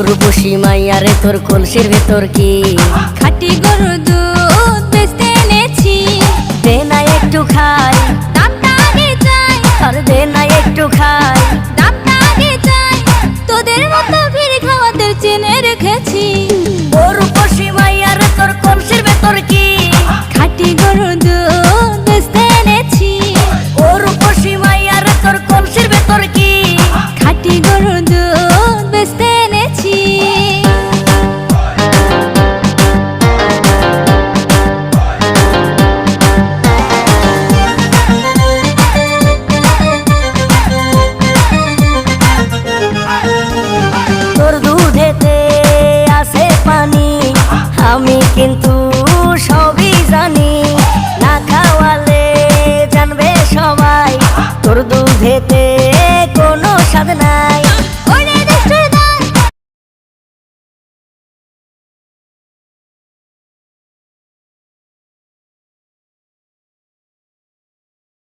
রূপসী মাইয়ারে তোর কলসির ভেতর কি খাঁটি গরুর দুধ বেচতে এনেছি। দে না একটু খাই, দামটা আগে চাই, আর দে না একটু খাই। দামটা আগে চাই, তোদের মতো ভিড় খাওয়াদের চেনে রেখেছি। ও রূপসী মাইয়ারে তোর কলসির ভেতর কি খাঁটি গরুর দুধ বেচতে এনেছি। ও রূপসী মাইয়ারে তোর কলসির ভেতর কি খাঁটি গরুর দুধ বেচতে এনেছি। তোর দুধেতে আছে পানি, আমি কিন্তু